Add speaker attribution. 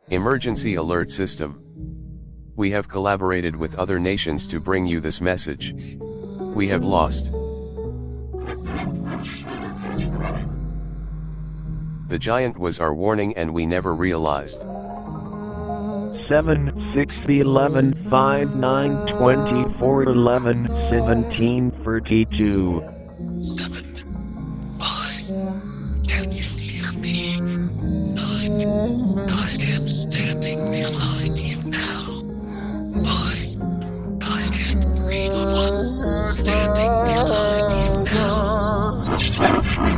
Speaker 1: Emergency alert system. We have collaborated with other nations to bring you this message. We have lost. The giant was our warning and we never realized.
Speaker 2: 7, 6, 11, 5, 9, 24, 11, 17, 32.
Speaker 3: 7, 5. Can you hear me? 9. I am standing behind you now. 5. I am 3 of us standing behind you now. 7.